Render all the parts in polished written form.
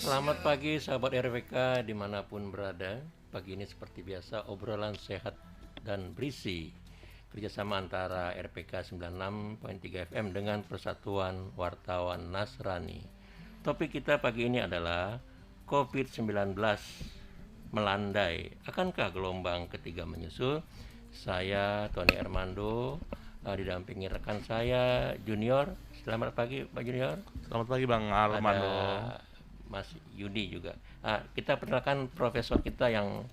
Selamat pagi sahabat RWK dimanapun berada. Pagi ini seperti biasa obrolan sehat dan berisi kerjasama antara RPK 96.3 FM dengan Persatuan Wartawan Nasrani. Topik kita pagi ini adalah COVID-19 melandai. Akankah gelombang ketiga menyusul? Saya Tony Armando didampingi rekan saya Junior. Selamat pagi Pak Junior. Selamat pagi Bang Armando. Ada Mas Yudi juga. Kita perkenalkan profesor kita yang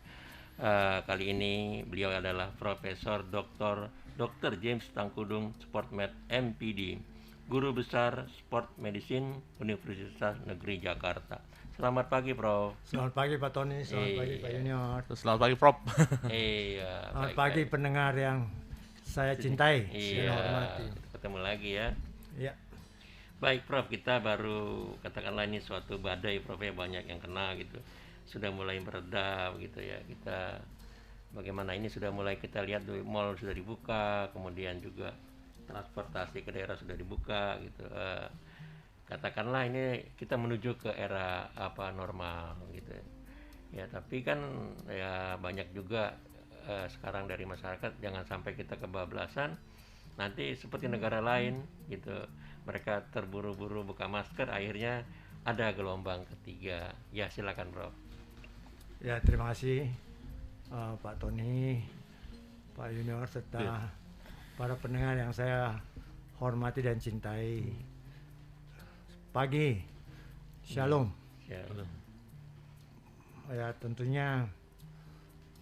kali ini beliau adalah Profesor Dr. James Tangkudung Sportmed MPD, Guru Besar Sport Medicine Universitas Negeri Jakarta. Selamat pagi Prof. Selamat pagi Pak Tony, selamat pagi Pak Junior. Selamat pagi Prof. Selamat pagi pendengar yang saya cintai, saya hormati. Ketemu lagi ya. Iya. Baik Prof, kita baru katakanlah ini suatu badai Prof ya, banyak yang kena gitu. Sudah mulai mereda gitu ya. Kita bagaimana ini sudah mulai kita lihat mall sudah dibuka, kemudian juga transportasi ke daerah sudah dibuka gitu. Katakanlah ini kita menuju ke era normal gitu. Ya, tapi kan ya banyak juga sekarang dari masyarakat jangan sampai kita kebablasan nanti seperti negara lain gitu. Mereka terburu-buru buka masker, akhirnya ada gelombang ketiga. Ya silakan Bro. Ya terima kasih Pak Tony, Pak Junior serta para pendengar yang saya hormati dan cintai. Pagi, Shalom. Ya tentunya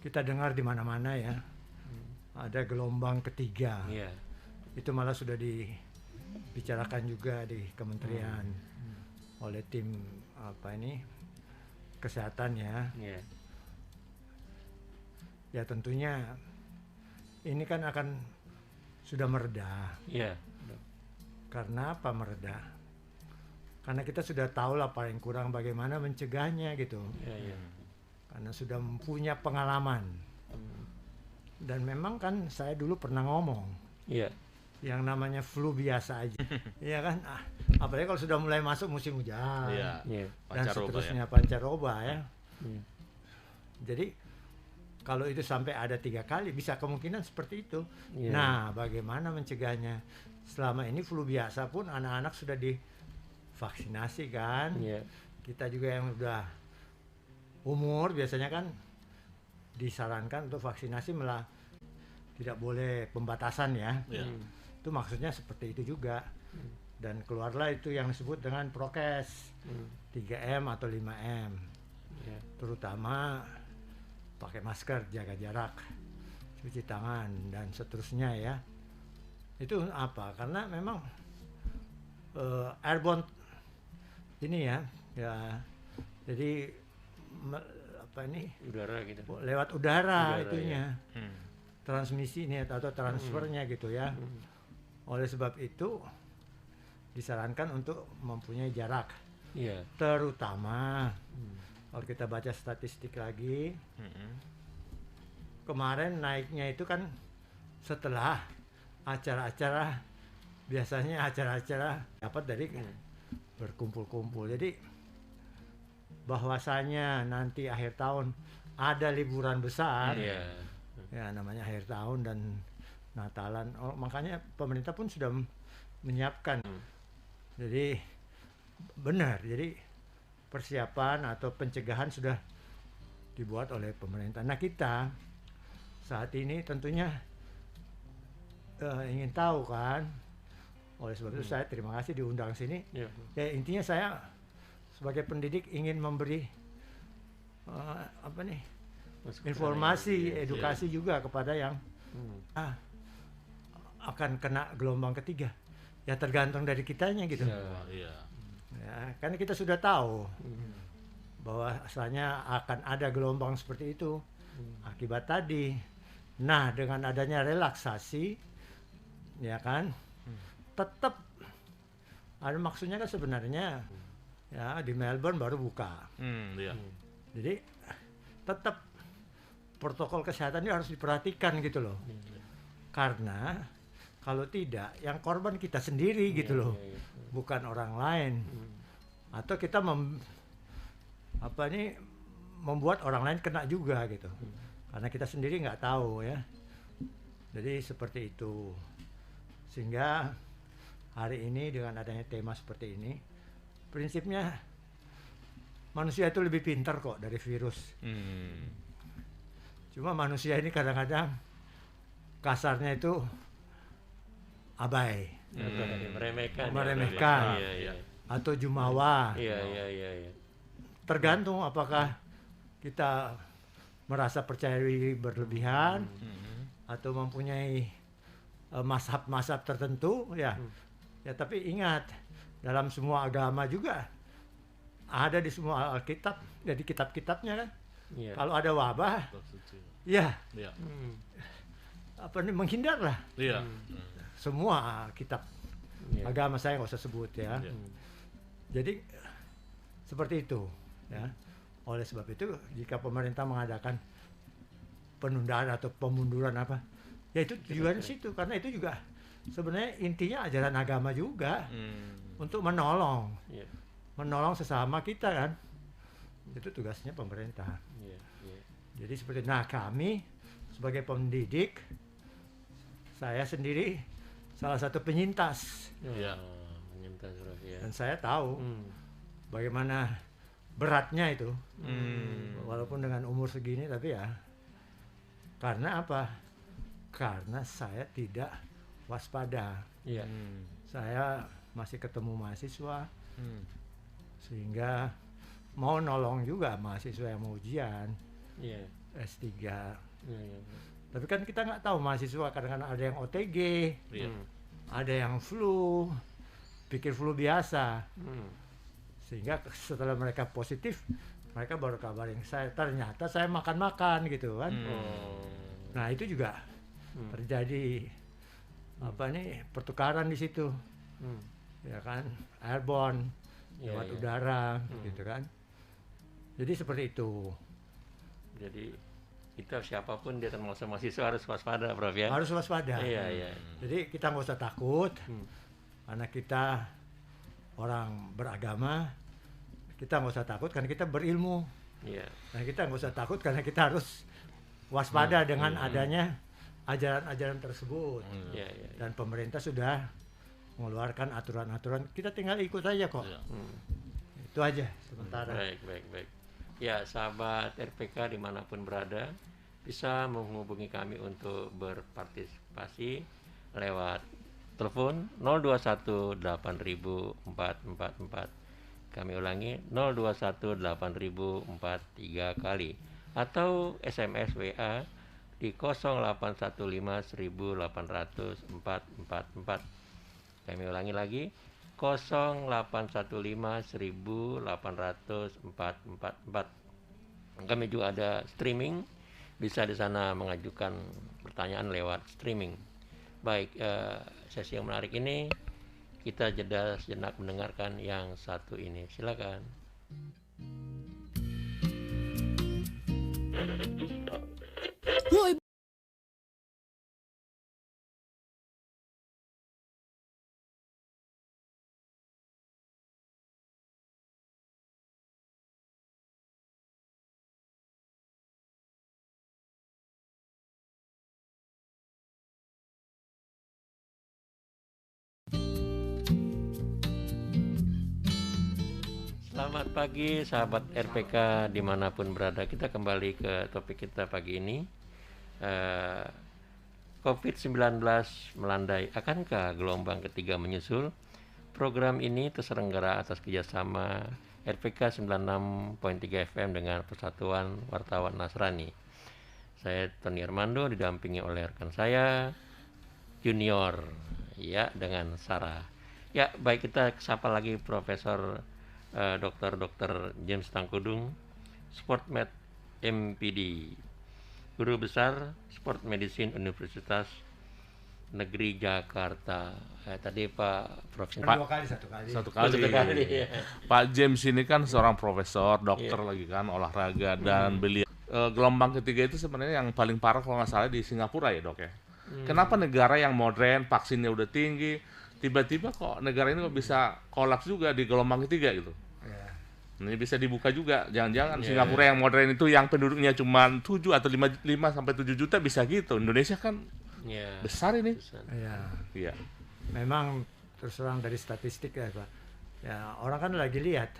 kita dengar di mana-mana ya ada gelombang ketiga. Itu malah sudah dibicarakan juga di kementerian oleh tim kesehatan ya. Ya tentunya ini kan akan sudah mereda. Karena apa mereda? Karena kita sudah tahu lah paling kurang bagaimana mencegahnya gitu. Karena sudah punya pengalaman. Dan memang kan saya dulu pernah ngomong. Yang namanya flu biasa aja. Iya kan? Apalagi kalau sudah mulai masuk musim hujan. Dan seterusnya pancaroba ya. Jadi kalau itu sampai ada 3 kali bisa kemungkinan seperti itu. Nah, bagaimana mencegahnya? Selama ini flu biasa pun anak-anak sudah divaksinasi kan. Kita juga yang udah umur biasanya kan disarankan untuk vaksinasi, malah tidak boleh pembatasan ya. Itu maksudnya seperti itu juga. Dan keluarlah itu yang disebut dengan prokes 3M atau 5M. Terutama pakai masker, jaga jarak, cuci tangan dan seterusnya ya. Itu apa? Karena memang airborne ini ya. Jadi udara gitu. Lewat udara itunya. Transmisi ini atau transfernya gitu ya. Oleh sebab itu disarankan untuk mempunyai jarak. Terutama kalau kita baca statistik lagi, kemarin naiknya itu kan setelah acara-acara, biasanya acara-acara dapat dari berkumpul-kumpul. Jadi bahwasanya nanti akhir tahun ada liburan besar, ya namanya akhir tahun dan Natalan, makanya pemerintah pun sudah menyiapkan. Jadi benar, jadi persiapan atau pencegahan sudah dibuat oleh pemerintah. Nah kita saat ini tentunya ingin tahu kan, oleh sebab itu saya terima kasih diundang sini. Ya intinya saya sebagai pendidik ingin memberi informasi, edukasi juga kepada yang akan kena gelombang ketiga. Ya tergantung dari kitanya gitu. Ya, karena kita sudah tahu bahwasanya akan ada gelombang seperti itu akibat tadi. Nah, dengan adanya relaksasi, ya kan, tetap ada maksudnya kan sebenarnya ya di Melbourne baru buka. Jadi tetap protokol kesehatan ini harus diperhatikan gitu loh. Karena kalau tidak, yang korban kita sendiri gitu loh, bukan orang lain. Atau kita apa ini membuat orang lain kena juga gitu. Karena kita sendiri nggak tahu ya. Jadi seperti itu. Sehingga hari ini dengan adanya tema seperti ini, prinsipnya manusia itu lebih pintar kok dari virus. Cuma manusia ini kadang-kadang kasarnya itu abai, meremehkan, atau jumawa. Tergantung apakah kita merasa percaya diri berlebihan atau mempunyai mazhab-mazhab tertentu ya. Ya tapi ingat, dalam semua agama juga ada di semua Alkitab, jadi kitab-kitabnya kan. Kalau ada wabah, ya apa nih, menghindarlah. Semua kitab agama saya nggak usah sebut ya. Jadi seperti itu ya. Oleh sebab itu jika pemerintah mengadakan penundaan atau pemunduran apa, ya itu tujuannya situ, karena itu juga sebenarnya intinya ajaran agama juga untuk menolong sesama kita kan. Itu tugasnya pemerintah. Jadi seperti, nah kami sebagai pendidik, saya sendiri salah satu penyintas. Dan saya tahu bagaimana beratnya itu. Walaupun dengan umur segini, tapi ya karena apa? Karena saya tidak waspada. Saya masih ketemu mahasiswa, sehingga mau nolong juga mahasiswa yang mau ujian S3. Tapi kan kita nggak tahu mahasiswa, kadang-kadang ada yang OTG, ada yang flu, pikir flu biasa. Sehingga setelah mereka positif, mereka baru kabarin saya, ternyata saya makan-makan gitu kan. Nah itu juga terjadi apa nih, pertukaran di situ, ya kan, airborne, lewat udara, gitu kan. Jadi seperti itu. Jadi kita siapapun dia termasuk mahasiswa harus waspada, Prof ya. Harus waspada. Jadi kita nggak usah takut, karena kita orang beragama. Kita nggak usah takut karena kita berilmu. Dan kita nggak usah takut karena kita harus waspada dengan adanya ajaran-ajaran tersebut. Dan pemerintah sudah mengeluarkan aturan-aturan, kita tinggal ikut aja kok. Itu aja sementara. Baik. Ya, sahabat RPK dimanapun berada, bisa menghubungi kami untuk berpartisipasi lewat telepon 021 8000 444. Kami ulangi 021 8000 43 kali, atau SMS WA di 0815 1800 444. Kami ulangi lagi 0815 1800 444. Kami juga ada streaming, bisa di sana mengajukan pertanyaan lewat streaming. Baik, sesi yang menarik ini kita jeda sejenak mendengarkan yang satu ini. Silakan. Selamat pagi sahabat RPK dimanapun berada. Kita kembali ke topik kita pagi ini. COVID-19 melandai, akankah gelombang ketiga menyusul? Program ini terselenggara atas kerjasama RPK 96.3 FM dengan Persatuan Wartawan Nasrani. Saya Tony Armando didampingi oleh rekan saya Junior, ya, dengan Sarah. Ya, baik, kita sapa lagi Profesor Dr. James Tangkudung, Sportmed MPD, Guru Besar Sport Medicine Universitas Negeri Jakarta. Tadi Pak Prof. Satu kali. Ya. Pak James ini kan seorang profesor, dokter lagi kan, olahraga, dan beliau gelombang ketiga itu sebenarnya yang paling parah kalau nggak salah di Singapura ya, Dok ya. Kenapa negara yang modern, vaksinnya udah tinggi, tiba-tiba kok negara ini kok bisa kolaps juga di gelombang ketiga gitu? Ini bisa dibuka juga. Jangan-jangan Singapura yang modern itu yang penduduknya cuma 7 atau 5 sampai 7 juta bisa gitu. Indonesia kan besar ini. Iya. Memang terus terang dari statistik ya Pak. Ya orang kan lagi lihat.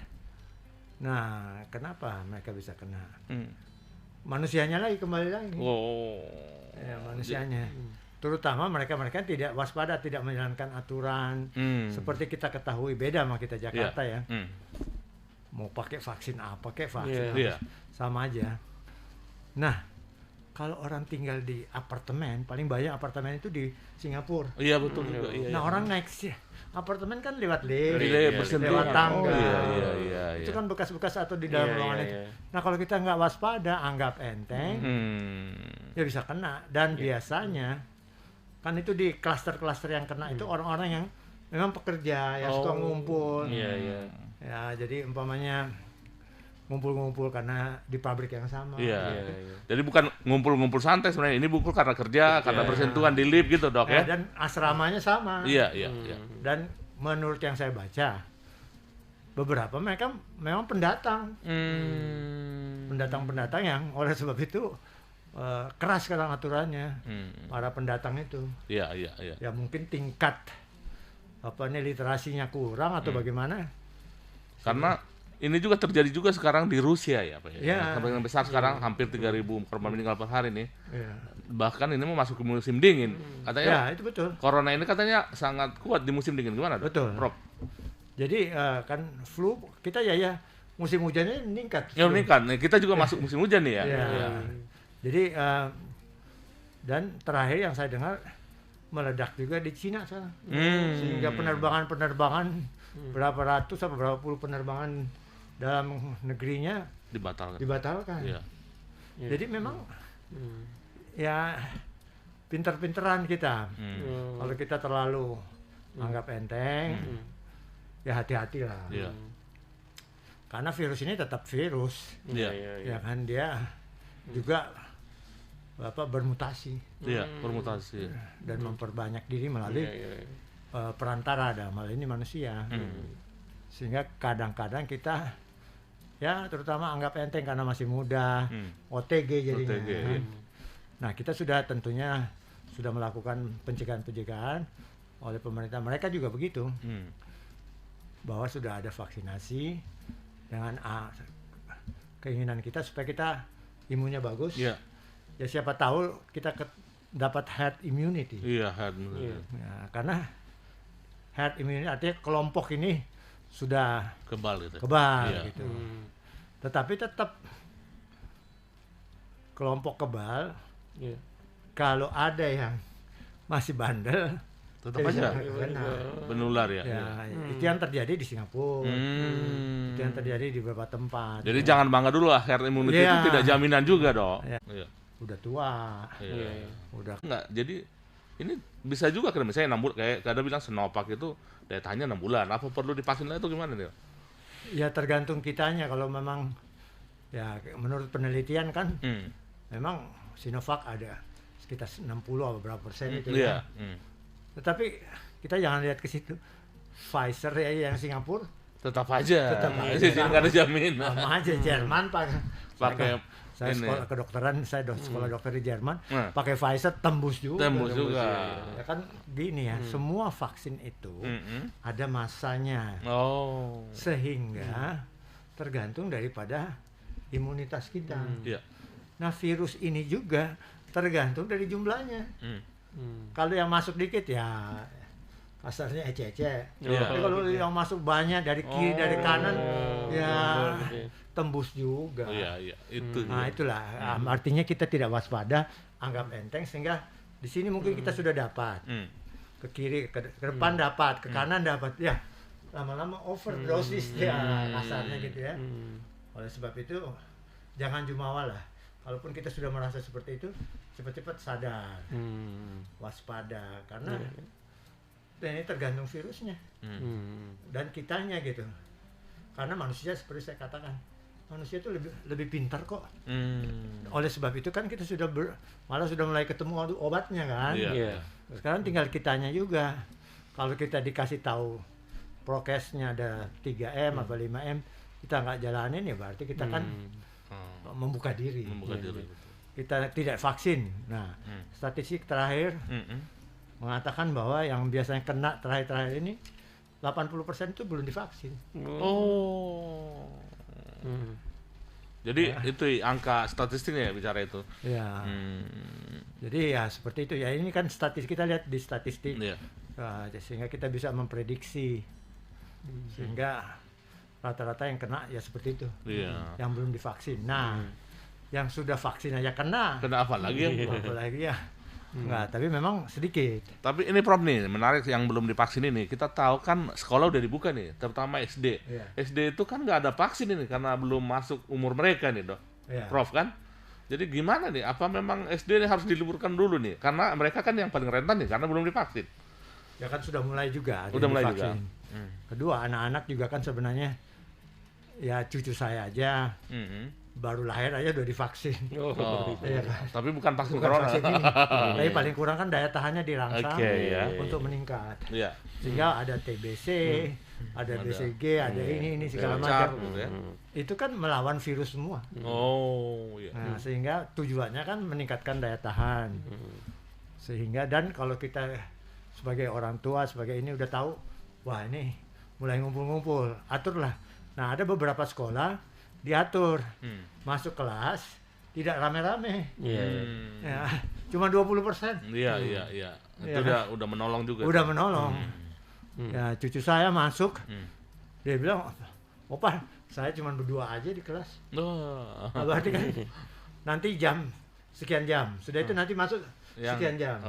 Nah, kenapa mereka bisa kena? Manusianya lagi kembali lagi. Ya, manusianya. Terutama mereka tidak waspada, tidak menjalankan aturan. Seperti kita ketahui, beda sama kita Jakarta ya. Mau pakai vaksin apa, sama aja. Nah, kalau orang tinggal di apartemen, paling banyak apartemen itu di Singapura. Iya betul juga. Nah orang naik sih, apartemen kan lewat lift, lewat lewat tangga. Iya. Itu kan bekas-bekas atau di dalam ruangan itu. Nah kalau kita nggak waspada, anggap enteng, ya bisa kena. Dan biasanya kan itu di klaster-klaster yang kena itu orang-orang yang memang pekerja, yang suka ngumpul. Ya jadi umpamanya ngumpul-ngumpul karena di pabrik yang sama. Jadi bukan ngumpul-ngumpul santai sebenarnya, ini ngumpul karena kerja, karena bersentuhan di lift gitu Dok ya. Dan asramanya sama. Iya. Dan menurut yang saya baca, beberapa mereka memang pendatang. Pendatang-pendatang yang oleh sebab itu keras sekarang aturannya. Para pendatang itu. Iya. Ya mungkin tingkat literasinya kurang atau bagaimana. Karena ini juga terjadi juga sekarang di Rusia ya Pak. Yang besar sekarang hampir 3.000 korban meninggal per hari nih. Bahkan ini mau masuk ke musim dingin. Katanya itu betul. Corona ini katanya sangat kuat di musim dingin. Gimana? Betul. Prof? Jadi kan flu kita ya musim hujannya meningkat. Ya meningkat. Nah, kita juga masuk musim hujan nih ya. Jadi dan terakhir yang saya dengar meledak juga di Cina sekarang. Sehingga penerbangan berapa ratus atau berapa puluh penerbangan dalam negerinya dibatalkan. Jadi memang ya pinter-pinteran kita. Kalau kita terlalu anggap enteng, ya hati-hatilah. Karena virus ini tetap virus. Ya kan dia juga bermutasi. Bermutasi. Dan memperbanyak diri melalui perantara dalam hal ini manusia. Sehingga kadang-kadang kita ya terutama anggap enteng karena masih muda, OTG jadinya. Nah kita tentunya sudah melakukan pencegahan oleh pemerintah, mereka juga begitu, bahwa sudah ada vaksinasi dengan keinginan kita supaya kita imunnya bagus. Ya siapa tahu kita dapat herd immunity. Herd immunity. Karena herd immunity artinya kelompok ini sudah kebal gitu. Tetapi tetap kelompok kebal, kalau ada yang masih bandel, tetap aja menular ya. Itu yang terjadi di Singapura, itu yang terjadi di beberapa tempat. Jadi jangan bangga dulu lah, herd immunity itu tidak jaminan juga dong. Udah tua, udah enggak. Jadi ini bisa juga kan misalnya 6 bulan, kayak kadang bilang Sinovac itu daya tahannya 6 bulan. Apa perlu divaksin lagi itu gimana nih? Ya tergantung kitanya. Kalau memang ya menurut penelitian kan memang Sinovac ada sekitar 60 atau berapa persen itu ya. Tetapi kita jangan lihat ke situ. Pfizer ya yang Singapura tetap aja nggak ada jaminan. Sama aja Jerman pakai saya ini. Sekolah kedokteran, saya sekolah dokter di Jerman, pakai Pfizer tembus juga. Ya kan gini ya, semua vaksin itu ada masanya. Sehingga tergantung daripada imunitas kita. Nah, virus ini juga tergantung dari jumlahnya. Kalau yang masuk dikit ya kasarnya ece-ece. Tapi kalau yang masuk banyak dari kiri dari kanan ya tembus juga. Itu. Nah, itulah artinya kita tidak waspada, anggap enteng sehingga di sini mungkin kita sudah dapat. Ke kiri, ke depan dapat, ke kanan dapat. Ya, lama-lama overdosis ya kasarnya gitu ya. Oleh sebab itu jangan jumawa lah. Kalaupun kita sudah merasa seperti itu, cepat-cepat sadar. Waspada karena dan ini tergantung virusnya dan kitanya gitu. Karena manusia seperti saya katakan, manusia itu lebih pintar kok. Oleh sebab itu kan kita sudah malah sudah mulai ketemu obatnya kan. Sekarang tinggal kitanya juga. Kalau kita dikasih tahu prokesnya ada 3M atau 5M, kita nggak jalanin ya berarti kita kan membuka diri. Kita tidak vaksin. Nah, statistik terakhir mengatakan bahwa yang biasanya kena terakhir-terakhir ini 80% itu belum divaksin. Jadi itu angka statistiknya ya bicara itu. Ya. Jadi ya seperti itu ya, ini kan statistik, kita lihat di statistik. Sehingga kita bisa memprediksi. Sehingga rata-rata yang kena ya seperti itu. Yang belum divaksin. Nah, yang sudah vaksin aja kena. Kena apa lagi ya? Apa lagi ya? Enggak, tapi memang sedikit. Tapi ini Prof nih, menarik yang belum divaksin ini. Kita tahu kan sekolah udah dibuka nih, terutama SD. SD itu kan nggak ada vaksin ini karena belum masuk umur mereka nih, Dok. Prof kan? Jadi gimana nih? Apa memang SD ini harus diliburkan dulu nih? Karena mereka kan yang paling rentan nih karena belum divaksin. Ya kan sudah mulai juga. Udah mulai juga. Kedua, anak-anak juga kan sebenarnya ya cucu saya aja. Baru lahir aja udah divaksin. Iya kan? Tapi bukan vaksin corona. Vaksin ini. Tapi paling kurang kan daya tahannya dirangsang untuk meningkat. Sehingga ada TBC, ada BCG, ada ini segala macam. Itu kan melawan virus semua. Nah, sehingga tujuannya kan meningkatkan daya tahan. Sehingga dan kalau kita sebagai orang tua, sebagai ini udah tahu, wah ini mulai ngumpul-ngumpul, aturlah. Nah, ada beberapa sekolah diatur masuk kelas tidak rame-rame, ya cuma 20%. Itu udah menolong juga. Udah menolong. Ya cucu saya masuk, dia bilang, opa saya cuma berdua aja di kelas. Nah, berarti kan nanti sekian jam, sudah itu nanti masuk sekian jam.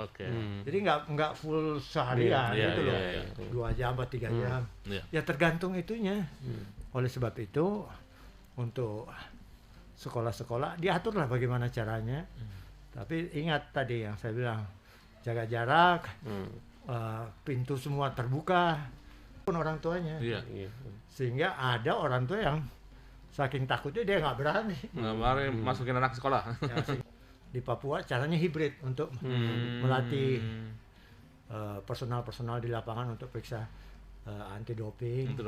Jadi nggak full seharian gitu loh, 2 jam atau 3 jam. Ya tergantung itunya. Oleh sebab itu untuk sekolah-sekolah diaturlah bagaimana caranya. Tapi ingat tadi yang saya bilang, jaga jarak, pintu semua terbuka pun orang tuanya. Sehingga ada orang tua yang saking takutnya dia nggak berani masukin anak sekolah. Di Papua caranya hibrid untuk melatih personal di lapangan untuk periksa anti doping.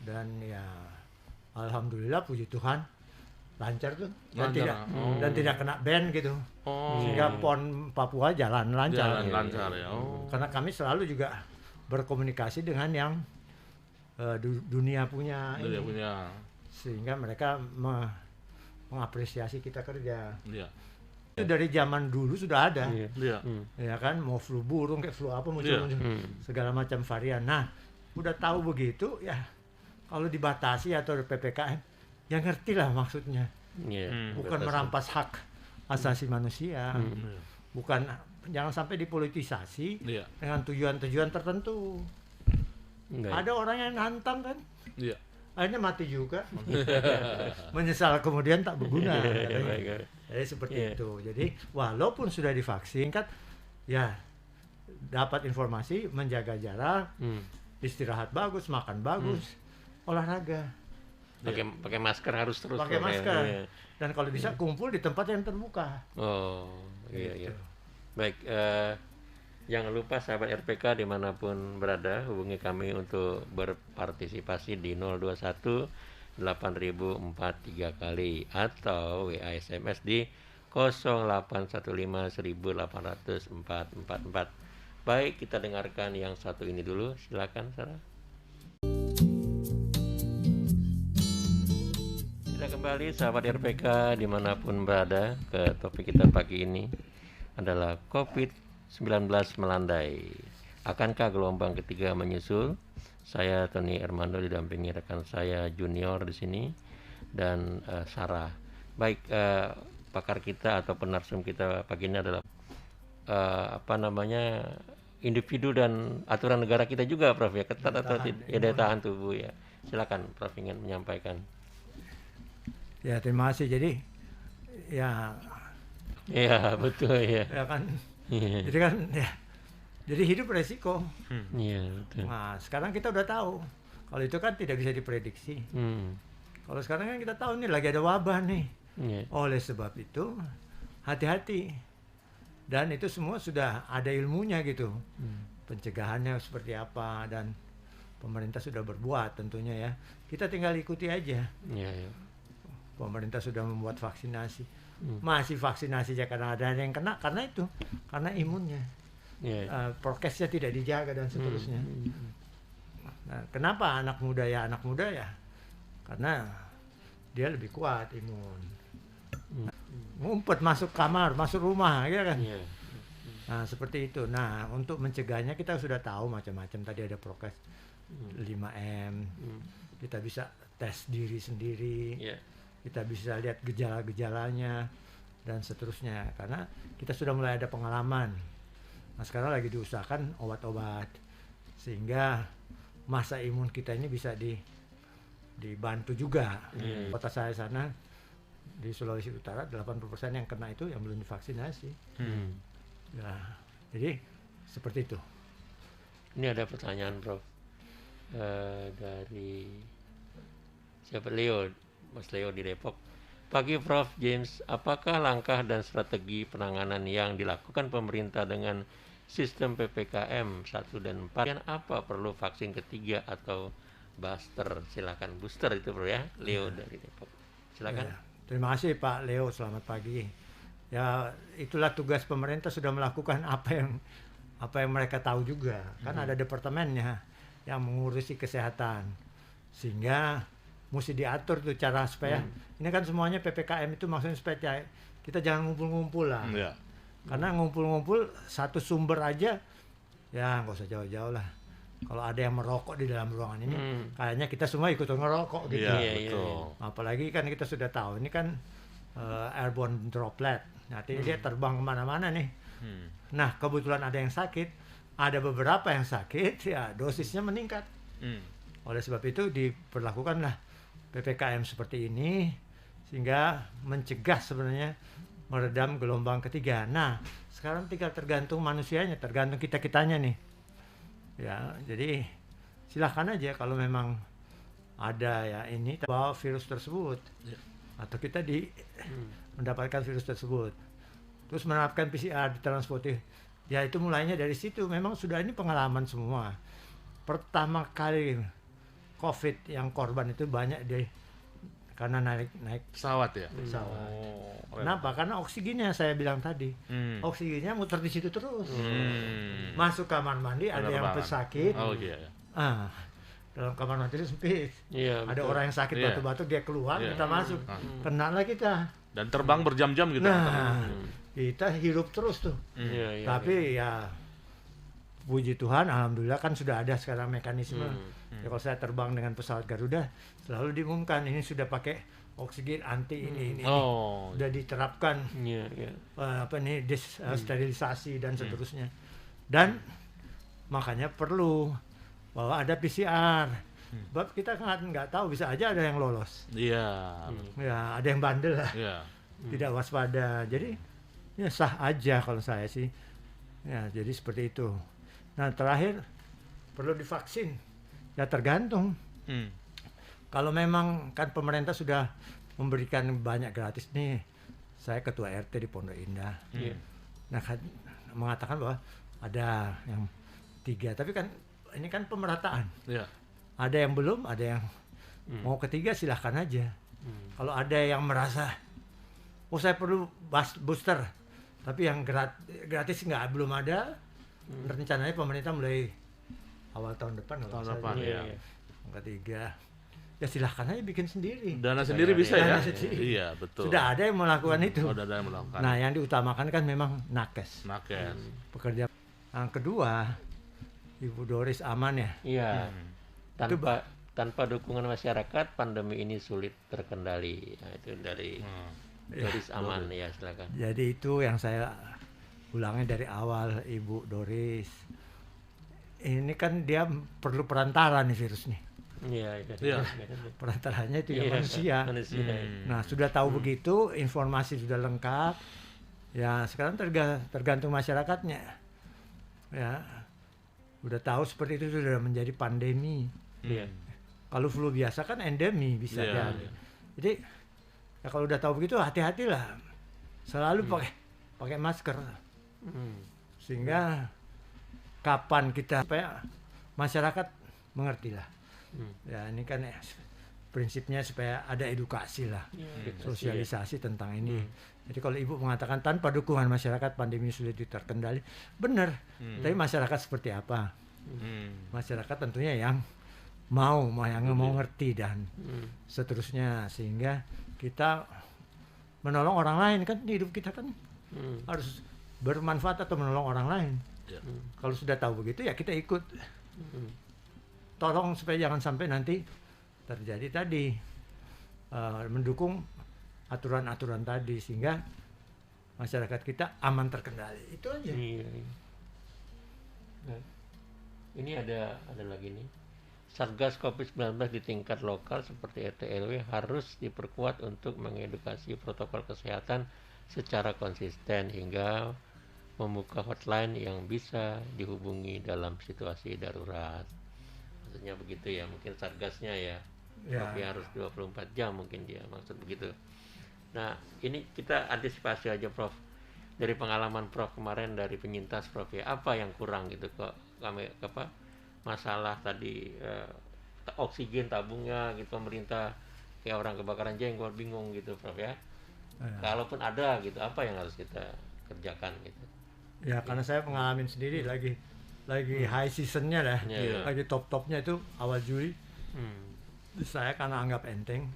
Dan ya alhamdulillah puji Tuhan lancar tuh dan tidak kena ban gitu. Sehingga PON Papua jalan lancar. Karena kami selalu juga berkomunikasi dengan yang dunia punya. Sehingga mereka mengapresiasi kita kerja. Itu dari zaman dulu sudah ada. Ya kan, mau flu burung kayak flu apa muncul segala macam varian. Nah, udah tahu begitu ya, kalau dibatasi atau PPKM, ya ngerti lah maksudnya. Bukan merampas hak asasi manusia. Bukan, jangan sampai dipolitisasi dengan tujuan-tujuan tertentu. Ada orang yang nantang kan, akhirnya mati juga. Menyesal kemudian tak berguna. Jadi seperti itu. Jadi walaupun sudah divaksin kan, ya dapat informasi, menjaga jarak, istirahat bagus, makan bagus, olahraga. Pakai masker harus terus. Pakai masker. Dan kalau bisa kumpul di tempat yang terbuka. Iya. Baik, jangan lupa sahabat RPK dimanapun berada, hubungi kami untuk berpartisipasi di 021 8043 kali atau WA SMS di 0815 1818444. Baik, kita dengarkan yang satu ini dulu. Silakan, Sarah. Kita kembali sahabat RPK dimanapun berada ke topik kita pagi ini adalah COVID-19 melandai. Akankah gelombang ketiga menyusul? Saya Tony Hermando didampingi rekan saya Junior di sini dan Sarah. Baik, pakar kita atau penarsum kita pagi ini adalah individu dan aturan negara kita juga, Prof, ya, ketat atau tidak, ya, daya tahan tubuh, ya. Silakan Prof ingin menyampaikan. Ya, terima kasih. Jadi ya betul ya. Ya kan. Jadi kan ya. Jadi hidup resiko. Iya, betul. Nah, sekarang kita udah tahu. Kalau itu kan tidak bisa diprediksi. Kalau sekarang kan kita tahu nih lagi ada wabah nih. Oleh sebab itu hati-hati. Dan itu semua sudah ada ilmunya gitu. Pencegahannya seperti apa dan pemerintah sudah berbuat tentunya ya. Kita tinggal ikuti aja. Iya, iya. Pemerintah sudah membuat vaksinasi. Masih vaksinasi aja karena ada yang kena karena itu, karena imunnya. Iya, iya. Prokesnya tidak dijaga dan seterusnya. Nah, kenapa anak muda ya? Karena dia lebih kuat imun. Ngumpet masuk kamar, masuk rumah, ya kan? Iya. Nah, seperti itu. Nah, untuk mencegahnya kita sudah tahu macam-macam. Tadi ada prokes 5M. Kita bisa tes diri sendiri. Iya. Kita bisa lihat gejala-gejalanya dan seterusnya. Karena kita sudah mulai ada pengalaman. Nah, sekarang lagi diusahakan obat-obat sehingga masa imun kita ini bisa dibantu juga. Kota saya sana di Sulawesi Utara 80% yang kena itu yang belum divaksinasi. Ya, jadi seperti itu. Ini ada pertanyaan, Prof. Dari siapa? Leo, Mas Leo di Depok. Pagi Prof James, apakah langkah dan strategi penanganan yang dilakukan pemerintah dengan sistem PPKM 1 dan 4? Dan apa perlu vaksin ketiga atau booster? Silakan, booster itu Bro ya. Leo dari Depok. Silakan. Ya, terima kasih Pak Leo, selamat pagi. Ya, itulah tugas pemerintah sudah melakukan apa yang mereka tahu juga. Kan ada departemennya yang mengurusi kesehatan. Sehingga mesti diatur tuh cara supaya ini kan semuanya PPKM itu maksudnya supaya kita jangan ngumpul-ngumpul lah. Karena ngumpul-ngumpul satu sumber aja ya nggak usah jauh-jauh lah. Kalau ada yang merokok di dalam ruangan ini kayaknya kita semua ikut ngerokok gitu. Iya, betul. Apalagi kan kita sudah tahu ini kan airborne droplet. Nanti dia terbang kemana-mana nih. Nah, kebetulan ada yang sakit, ada beberapa yang sakit, ya dosisnya meningkat. Oleh sebab itu diperlakukanlah PPKM seperti ini sehingga mencegah sebenarnya meredam gelombang ketiga. Nah, sekarang tinggal tergantung manusianya, tergantung kita-kitanya nih. Ya, jadi silahkan aja kalau memang ada ya ini bawa virus tersebut atau kita mendapatkan virus tersebut. Terus menerapkan PCR ditransportir. Ya itu mulainya dari situ. Memang sudah ini pengalaman semua. Pertama kali COVID yang korban itu banyak karena naik Pesawat ya? pesawat. Kenapa? Karena oksigennya saya bilang tadi. Oksigennya muter di situ terus. Masuk kamar mandi ada yang pesakit. Oh iya. Dalam kamar mandi itu sempit. Iya, Ada betul. orang yang sakit batuk-batuk dia keluar, kita masuk. Kena lah kita. Dan terbang berjam-jam gitu. Nah, kita hirup terus tuh. Iya, iya, Tapi ya puji Tuhan, alhamdulillah kan sudah ada sekarang mekanisme. Ya, kalau saya terbang dengan pesawat Garuda, selalu diumumkan ini sudah pakai oksigen anti ini. Sudah diterapkan Iya, iya. sterilisasi dan seterusnya. Dan makanya perlu bahwa ada PCR. Sebab kita nggak tahu, bisa aja ada yang lolos. Iya. Ya, ada yang bandel lah. Iya. Tidak waspada. Jadi ya sah aja kalau saya sih. Ya, jadi seperti itu. Nah, terakhir perlu divaksin. Ya tergantung. Kalau memang kan pemerintah sudah memberikan banyak gratis nih. Saya ketua RT di Pondok Indah. Nah, kan mengatakan bahwa ada yang 3, tapi kan ini kan pemerataan. Iya. Ada yang belum, ada yang mau ketiga silahkan aja. Kalau ada yang merasa, oh saya perlu booster, tapi yang gratis belum ada. Rencananya pemerintah mulai awal tahun depan. Tahun depan ya. Yang ketiga, ya silahkan aja bikin sendiri. Dana sendiri bisa ya? Dana sendiri. Iya, betul. Sudah ada yang melakukan itu. Sudah ada yang melakukan. Nah, yang diutamakan kan memang nakes. Pekerja. Yang kedua, Ibu Doris aman ya? Iya. Tanpa dukungan masyarakat, pandemi ini sulit terkendali. Nah, itu dari Doris aman ya, silakan. Jadi itu yang saya ulangi dari awal, Ibu Doris. Ini kan dia perlu perantara nih virus nih. Iya. Perantaranya itu ya manusia. Nah, sudah tahu begitu, informasi sudah lengkap. Ya, sekarang tergantung masyarakatnya. Ya. Udah tahu seperti itu sudah menjadi pandemi. Kalau flu biasa kan endemi bisa jadi. Jadi ya kalau udah tahu begitu hati-hatilah. Selalu pakai masker. Sehingga kapan kita supaya masyarakat mengertilah. Ya ini kan prinsipnya supaya ada edukasi lah, sosialisasi tentang ini. Jadi kalau Ibu mengatakan tanpa dukungan masyarakat pandemi sulit terkendali, benar. Tapi masyarakat seperti apa? Masyarakat tentunya yang mau ngerti dan seterusnya, sehingga kita menolong orang lain. Kan hidup kita kan harus bermanfaat atau menolong orang lain. Kalau sudah tahu begitu ya kita ikut. Tolong supaya jangan sampai nanti terjadi tadi mendukung aturan-aturan tadi sehingga masyarakat kita aman terkendali. Itu aja. Nah, ini ada lagi nih. Satgas COVID-19 di tingkat lokal seperti RT RW harus diperkuat untuk mengedukasi protokol kesehatan secara konsisten hingga membuka hotline yang bisa dihubungi dalam situasi darurat. Maksudnya begitu ya, mungkin Satgasnya ya. Tapi harus 24 jam mungkin dia maksud begitu. Nah, ini kita antisipasi aja Prof. Dari pengalaman Prof kemarin dari penyintas Prof ya, apa yang kurang gitu kok kami masalah tadi oksigen tabungnya gitu, pemerintah kayak orang kebakaran jenggot bingung gitu Prof ya. Kalaupun ada gitu, apa yang harus kita kerjakan gitu. Ya karena saya pengalamin sendiri lagi high seasonnya lah, lagi top-topnya itu awal Juli. Saya karena anggap enteng,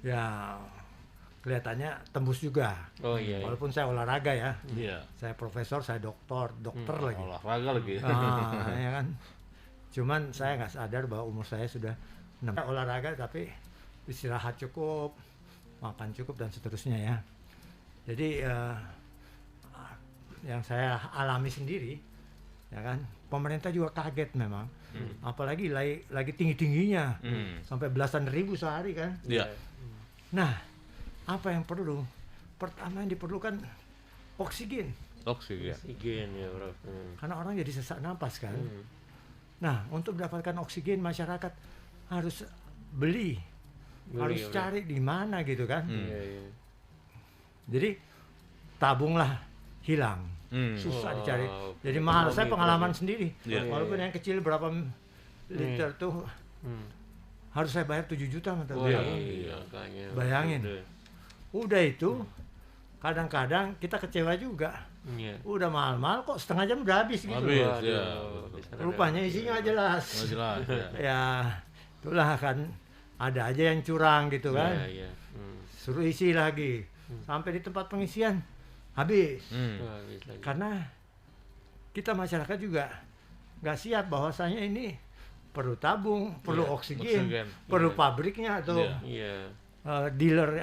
ya kelihatannya tembus juga. Walaupun saya olahraga ya, saya profesor, saya dokter lagi. Olahraga lagi. Ya kan. Cuman saya nggak sadar bahwa umur saya sudah olahraga tapi istirahat cukup, makan cukup dan seterusnya ya. Jadi yang saya alami sendiri, ya kan, pemerintah juga kaget memang. Apalagi lagi tinggi-tingginya sampai belasan ribu sehari kan. Nah, apa yang perlu? Pertama yang diperlukan oksigen ya Prof. Karena orang jadi sesak napas kan. Nah, untuk mendapatkan oksigen masyarakat harus beli harus cari di mana gitu kan. Jadi tabunglah hilang, susah dicari. Jadi mahal. Saya pengalaman sendiri. Walaupun yang kecil berapa liter tuh harus saya bayar 7 juta bayangin. Udah itu kadang-kadang kita kecewa juga. Udah mahal-mahal kok setengah jam udah habis gitu. Rupanya isinya nggak jelas. Ya itulah kan, ada aja yang curang gitu kan. Suruh isi lagi. Sampai di tempat pengisian habis. Karena kita masyarakat juga nggak siap bahwasanya ini perlu tabung, perlu oksigen, perlu pabriknya atau dealer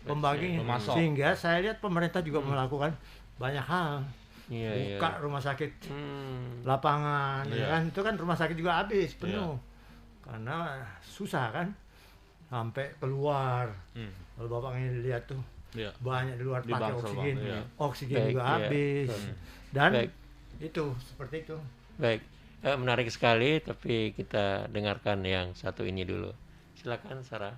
pembagi. Sehingga saya lihat pemerintah juga melakukan banyak hal. Buka rumah sakit lapangan, ya kan, itu kan rumah sakit juga habis penuh karena susah kan, sampai keluar. Kalau Bapak ini lihat tuh banyak di luar pakai oksigen, oksigen juga habis. Dan itu seperti itu. Baik, menarik sekali, tapi kita dengarkan yang satu ini dulu. Silakan Sarah.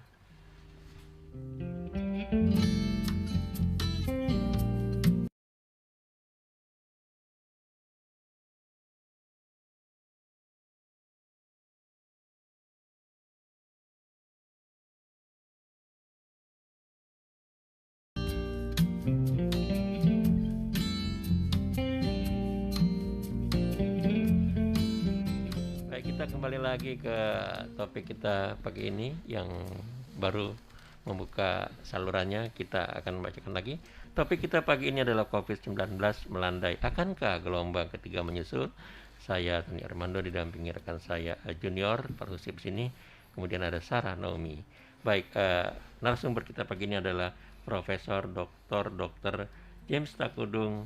Kita kembali lagi ke topik kita pagi ini yang baru membuka salurannya. Kita akan bacakan lagi. Topik kita pagi ini adalah COVID-19 melandai. Akankah gelombang ketiga menyusul? Saya Tony Armando didampingi rekan saya Junior Parhusip sini. Kemudian ada Sarah Naomi. Baik, narasumber kita pagi ini adalah Profesor Dr. James Takudung.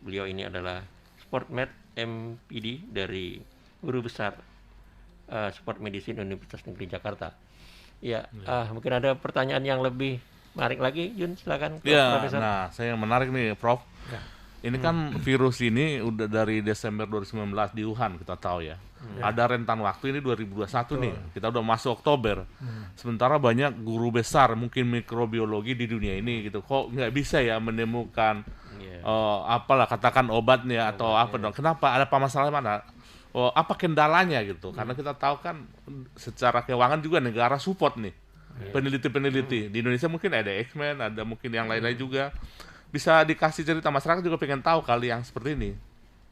Beliau ini adalah Sportmed MPD dari Guru Besar Sport Medicine Universitas Negeri Jakarta. Ya, mungkin ada pertanyaan yang lebih menarik lagi, Jun, silakan. Profesor. Nah, saya yang menarik nih, Prof. Ini kan virus ini udah dari Desember 2019 di Wuhan, kita tahu ya. Ada rentan waktu ini 2021 nih, kita udah masuk Oktober. Sementara banyak guru besar mungkin mikrobiologi di dunia ini gitu, kok nggak bisa ya menemukan apalah katakan obatnya atau apa dong? Kenapa? Ada apa masalah mana? apa kendalanya gitu. Karena kita tahu kan secara keuangan juga negara support nih peneliti-peneliti. Di Indonesia mungkin ada X-Men, ada mungkin yang lain-lain juga. Bisa dikasih cerita, masyarakat juga pengen tahu kali yang seperti ini.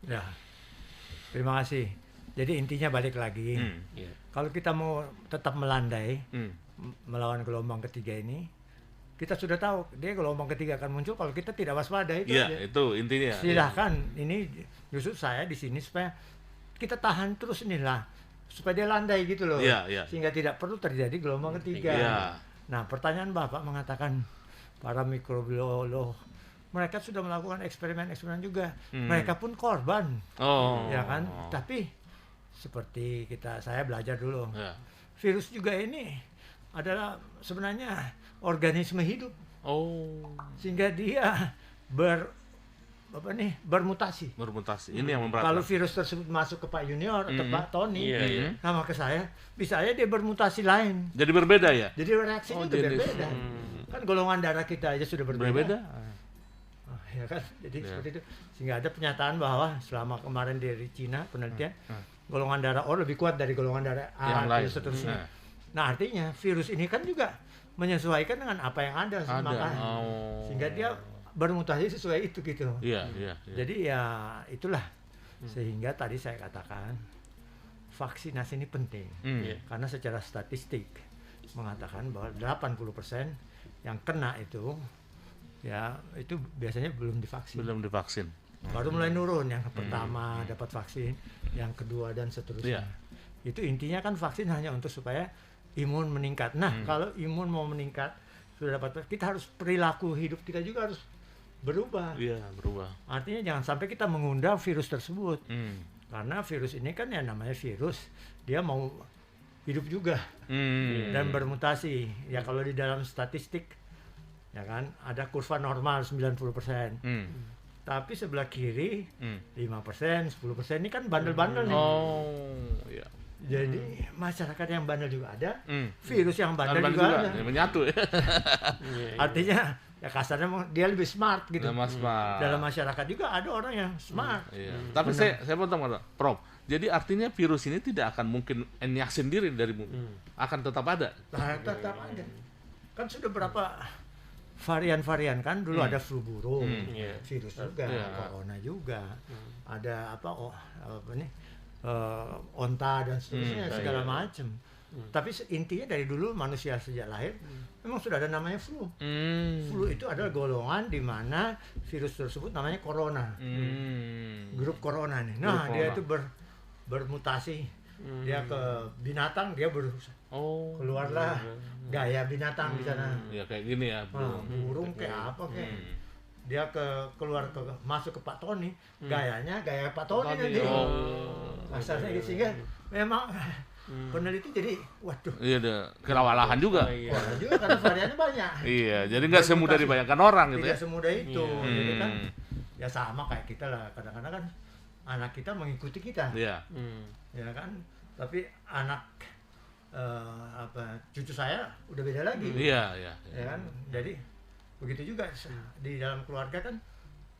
Ya, terima kasih. Jadi intinya balik lagi, kalau kita mau tetap melandai melawan gelombang ketiga ini, kita sudah tahu dia gelombang ketiga akan muncul kalau kita tidak waspada, itu Iya, aja. itu intinya. Silahkan, ini justru saya di sini supaya kita tahan terus inilah, supaya dia landai gitu loh, sehingga tidak perlu terjadi gelombang ketiga. Nah, pertanyaan Bapak mengatakan para mikrobiolog, mereka sudah melakukan eksperimen-eksperimen juga, mereka pun korban, ya kan? Tapi seperti saya belajar dulu, virus juga ini adalah sebenarnya organisme hidup, sehingga dia bermutasi. Ini yang memberatkan. Kalau virus tersebut masuk ke Pak Junior atau Pak Tony, sama ke saya, bisa aja dia bermutasi lain. Jadi berbeda ya? Jadi reaksinya juga berbeda. Kan golongan darah kita aja sudah berbeda. Ya kan, jadi seperti itu. Sehingga ada pernyataan bahwa selama kemarin dari Cina penelitian, golongan darah O lebih kuat dari golongan darah A dan seterusnya. Nah, artinya virus ini kan juga menyesuaikan dengan apa yang ada. Sehingga dia bermutasi sesuai itu gitu. Jadi ya itulah. Sehingga tadi saya katakan vaksinasi ini penting. Karena secara statistik mengatakan bahwa 80% yang kena itu biasanya belum divaksin. Baru mulai nurun, yang pertama dapat vaksin, yang kedua dan seterusnya. Itu intinya kan vaksin hanya untuk supaya imun meningkat. Nah, kalau imun mau meningkat, sudah dapat, kita harus perilaku hidup kita juga harus berubah. Berubah. Artinya jangan sampai kita mengundang virus tersebut. Karena virus ini kan ya namanya virus, dia mau hidup juga dan bermutasi. Ya kalau di dalam statistik, ya kan, ada kurva normal 90%. Tapi sebelah kiri 5%, 10% ini kan bandel-bandel nih. Jadi masyarakat yang bandel juga ada, virus yang bandel juga ada. Menyatu ya. Artinya ya kasarnya dia lebih smart gitu. Dalam masyarakat juga ada orang yang smart. Tapi saya potong, Prof. Jadi artinya virus ini tidak akan mungkin enyah sendiri dari akan tetap ada. Tetap ada. Kan sudah berapa varian-varian kan, dulu ada flu burung, virus juga, corona juga, ada onta dan seterusnya, segala macam. Tapi intinya dari dulu manusia sejak lahir memang sudah ada namanya flu. Flu itu adalah golongan di mana virus tersebut namanya corona, grup corona nih. Nah, dia itu bermutasi. Dia ke binatang, dia keluarlah gaya binatang di sana. Ya kayak gini ya, burung kayak apa kayak. Dia masuk ke Pak Tony, gayanya gaya Pak Tony nanti. Asalnya gitu, sehingga memang peneliti jadi waduh. Iya, ada kewalahan juga. Kewalahan juga karena variannya banyak. Iya, jadi nggak semudah dibayangkan orang gitu ya. Tidak semudah itu. Jadi kan ya sama kayak kita lah, kadang-kadang kan anak kita mengikuti kita. Ya kan, tapi anak cucu saya udah beda lagi. Ya kan, jadi begitu juga di dalam keluarga kan,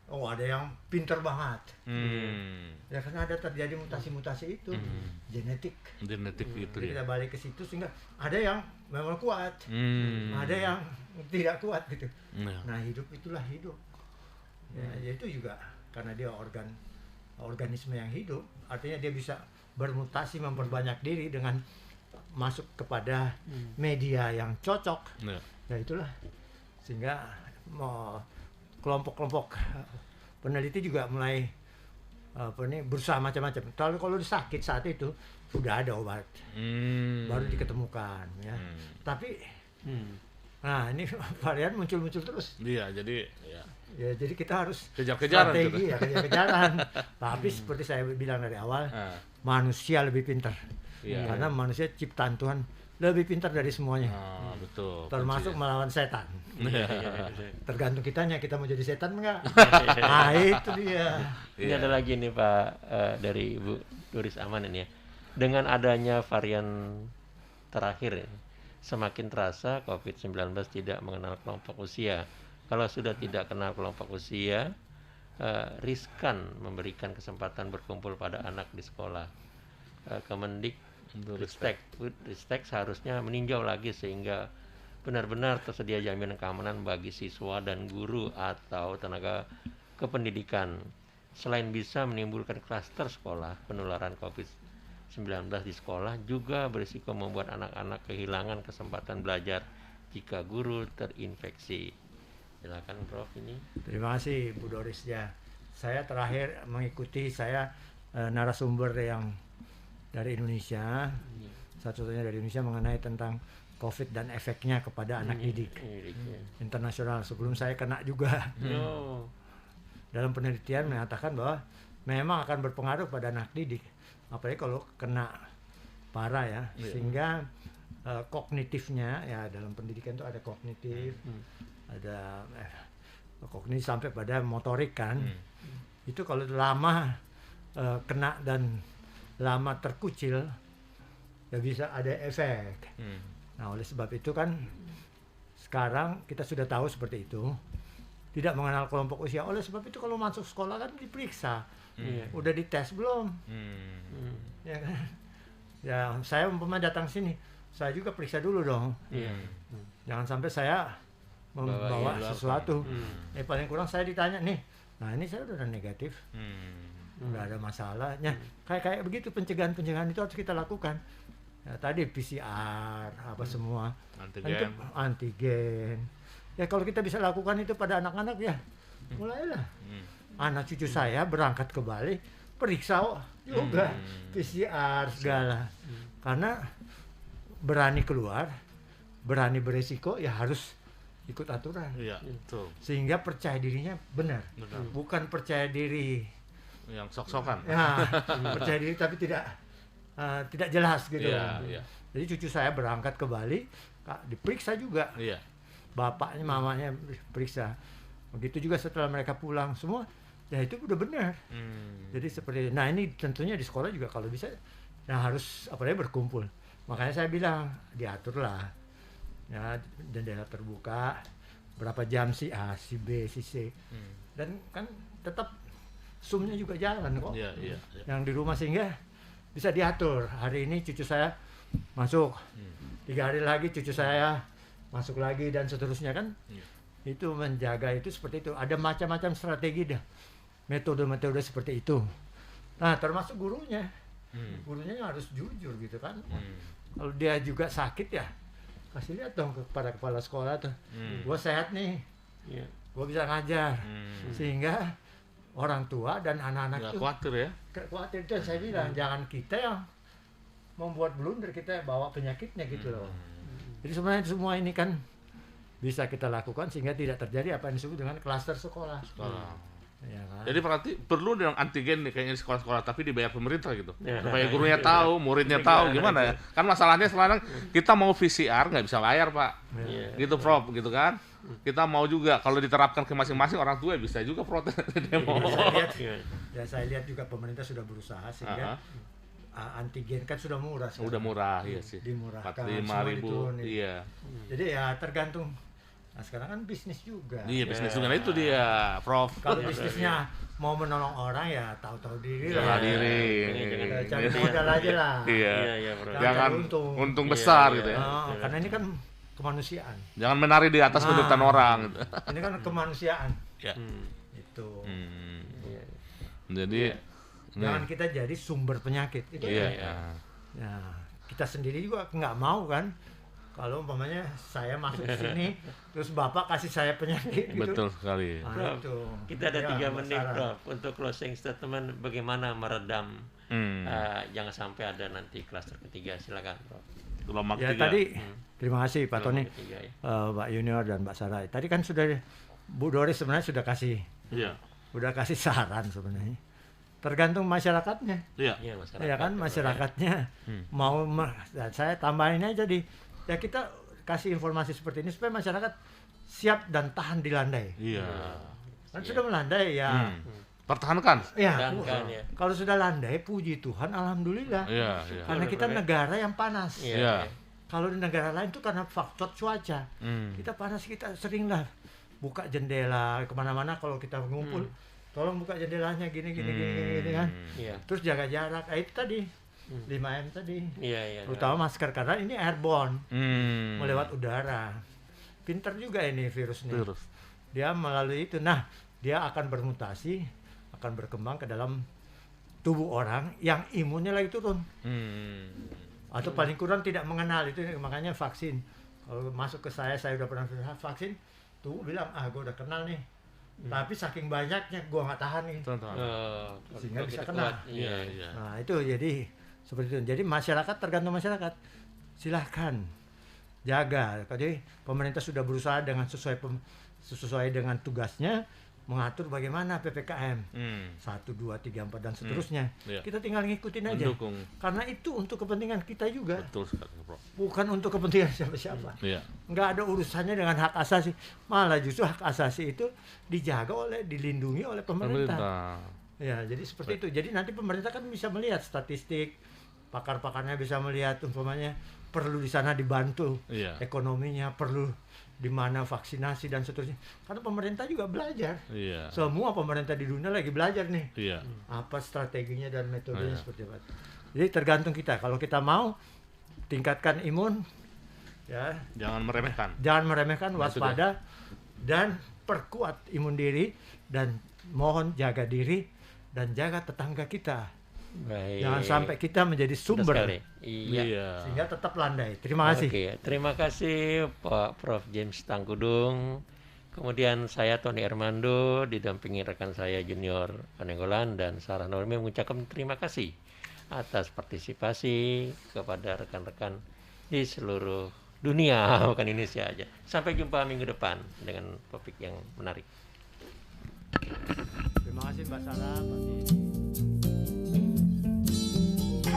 ada yang pinter banget. Ya karena ada terjadi mutasi-mutasi itu, genetik itu. Jadi kita balik ke situ sehingga ada yang memang kuat, ada yang tidak kuat gitu. Nah, hidup itulah hidup. Ya itu juga karena dia organisme yang hidup, artinya dia bisa bermutasi, memperbanyak diri dengan masuk kepada media yang cocok. Ya itulah, sehingga kelompok-kelompok peneliti juga mulai berusaha macam-macam. Kalau sakit saat itu sudah ada obat, baru diketemukan ya. Tapi nah ini varian muncul terus. Jadi kita harus strategi, kejar-kejaran. Tapi seperti saya bilang dari awal, manusia lebih pintar. Karena manusia ciptaan Tuhan lebih pintar dari semuanya. Betul. Termasuk melawan setan. Tergantung kitanya, kita mau jadi setan enggak? Nah, itu dia. Ini ada lagi nih Pak, dari Ibu Doris Aman ini ya. Dengan adanya varian terakhir ini, semakin terasa COVID-19 tidak mengenal kelompok usia. Kalau sudah tidak kenal kelompok usia, riskan memberikan kesempatan berkumpul pada anak di sekolah. Ristek seharusnya meninjau lagi sehingga benar-benar tersedia jaminan keamanan bagi siswa dan guru atau tenaga kependidikan. Selain bisa menimbulkan klaster sekolah, penularan COVID-19 di sekolah juga berisiko membuat anak-anak kehilangan kesempatan belajar jika guru terinfeksi. Silakan Prof ini. Terima kasih Bu Doris ya. Saya terakhir mengikuti narasumber yang dari Indonesia, satu-satunya dari Indonesia mengenai tentang COVID dan efeknya kepada anak didik internasional. Sebelum saya kena juga. Dalam penelitian mengatakan bahwa memang akan berpengaruh pada anak didik, apalagi kalau kena parah ya, sehingga kognitifnya ya, dalam pendidikan itu ada kognitif, ada kognitif sampai pada motorik kan. Itu kalau lama kena dan lama terkucil ya bisa ada efek. Nah, oleh sebab itu kan sekarang kita sudah tahu seperti itu. Tidak mengenal kelompok usia. Oleh sebab itu kalau masuk sekolah kan diperiksa. Udah dites belum? Ya kan? Ya, saya umpamanya datang sini, saya juga periksa dulu dong. Jangan sampai saya membawa sesuatu. Paling kurang saya ditanya nih, nah ini saya udah negatif. Udah ada masalahnya. Kayak begitu pencegahan itu harus kita lakukan. Ya, tadi PCR apa semua. Antigen. Ya kalau kita bisa lakukan itu pada anak-anak ya, mulailah. Anak cucu saya berangkat ke Bali, periksa juga PCR segala. Karena berani keluar, berani beresiko ya harus ikut aturan. Iya, betul. Sehingga percaya dirinya benar. Bukan percaya diri yang sok-sokan. Ya, percaya diri tapi tidak jelas gitu. Iya. Jadi cucu saya berangkat ke Bali, diperiksa juga. Iya. Bapaknya, mamanya periksa. Begitu juga setelah mereka pulang semua, ya itu udah benar. Jadi seperti, nah ini tentunya di sekolah juga kalau bisa, nah harus apalagi berkumpul. Makanya saya bilang diaturlah, ya jendela terbuka, berapa jam si A, si B, si C, dan kan tetap Zoom-nya juga jalan kok. Iya. Yang di rumah sehingga bisa diatur. Hari ini cucu saya masuk, 3 hari lagi cucu saya masuk lagi dan seterusnya kan. Itu menjaga itu seperti itu. Ada macam-macam strategi dah, metode-metode seperti itu. Nah termasuk gurunya, gurunya harus jujur gitu kan. Kalau dia juga sakit ya kasih lihat dong kepada kepala sekolah tuh, gua sehat nih, gua bisa ngajar, sehingga orang tua dan anak-anak itu khawatir ya. Khawatir itu saya bilang jangan kita yang membuat blunder, kita bawa penyakitnya gitu loh. Jadi sebenarnya semua ini kan bisa kita lakukan sehingga tidak terjadi apa yang disebut dengan klaster sekolah. Ya kan? Jadi berarti perlu dong antigen nih kayaknya di sekolah-sekolah, tapi dibayar pemerintah gitu. Supaya gurunya tahu, muridnya tahu gimana ya. Kan masalahnya sekarang kita mau VCR nggak bisa bayar, Pak. Gitu Prof, gitu kan. Kita mau juga kalau diterapkan ke masing-masing orang tua bisa juga protes demo. Saya lihat juga pemerintah sudah berusaha sehingga antigen kan sudah murah sekarang. Udah murah, iya sih. Dimurahkan 45.000. Iya. Jadi ya tergantung. Nah sekarang kan bisnis juga. Iya, bisnis juga. Nah, itu dia, Prof. Kalau bisnisnya mau menolong orang ya tahu-tahu diri lah. Cari modal aja lah. Iya. Jangan untung besar gitu ya. Karena ini kan kemanusiaan. Jangan menari di atas penderitaan orang gitu. Ini kan kemanusiaan. Ya. Itu. Jadi jangan kita jadi sumber penyakit. Itu ya. Kita sendiri juga nggak mau kan. Kalau umpamanya saya masuk ke sini, terus Bapak kasih saya penyakit gitu. Betul sekali. Prof, kita ada 3 menit Prof untuk closing statement bagaimana meredam jangan sampai ada nanti klaster ketiga. Silakan Prof. Gelombang ya ketiga. Tadi terima kasih Pak Tony, Pak Junior dan Mbak Sarai. Tadi kan sudah Bu Doris sebenarnya sudah kasih saran sebenarnya. Tergantung masyarakatnya. Iya. Ya kan masyarakatnya mau saya tambahin aja ya kita kasih informasi seperti ini supaya masyarakat siap dan tahan dilandai. Iya. Kan sudah melandai ya. Pertahankan. Ya. Kalau sudah landai, puji Tuhan, alhamdulillah. Iya. Karena kita negara yang panas. Iya. Kalau di negara lain itu karena faktor cuaca. Kita panas, kita seringlah buka jendela kemana-mana kalau kita ngumpul. tolong buka jendelanya gini kan. Iya. Terus jaga jarak. Itu tadi 5M tadi. Iya. Terutama masker karena ini airborne, melewat udara. Pinter juga ini virus nih. Dia melalui itu. Nah, dia akan bermutasi, akan berkembang ke dalam tubuh orang yang imunnya lagi turun. Atau paling kurang tidak mengenal, itu makanya vaksin. Kalau masuk ke saya udah pernah vaksin, tubuh bilang, gue udah kenal nih. Tapi saking banyaknya gue nggak tahan nih. Sehingga bisa kena. Iya. Nah itu jadi seperti itu. Jadi masyarakat, tergantung masyarakat. Silahkan jaga. Jadi pemerintah sudah berusaha dengan sesuai dengan tugasnya, mengatur bagaimana PPKM 1, 2, 3, 4 dan seterusnya. Kita tinggal ngikutin aja. Mendukung. Karena itu untuk kepentingan kita juga. Betul sekali, Prof. Bukan untuk kepentingan siapa-siapa. Nggak ada urusannya dengan hak asasi. Malah justru hak asasi itu dijaga dilindungi oleh pemerintah. Ya, jadi seperti itu. Jadi nanti pemerintah kan bisa melihat statistik, pakar-pakarnya bisa melihat umpamanya perlu di sana dibantu ekonominya, perlu di mana vaksinasi dan seterusnya. Karena pemerintah juga belajar. Semua pemerintah di dunia lagi belajar nih. Apa strateginya dan metodenya seperti apa. Jadi tergantung kita. Kalau kita mau tingkatkan imun, ya. Jangan meremehkan, waspada dan perkuat imun diri dan mohon jaga diri dan jaga tetangga kita. Baik. Jangan sampai kita menjadi sumber. Iya. Sehingga tetap landai. Terima kasih. Terima kasih Pak Prof James Tangkudung. Kemudian saya Tony Armando didampingi rekan saya Junior Panenggolan dan Sarah Normi mengucapkan terima kasih atas partisipasi kepada rekan-rekan di seluruh dunia, bukan Indonesia aja. Sampai jumpa minggu depan dengan topik yang menarik. Terima kasih Mbak Sarah.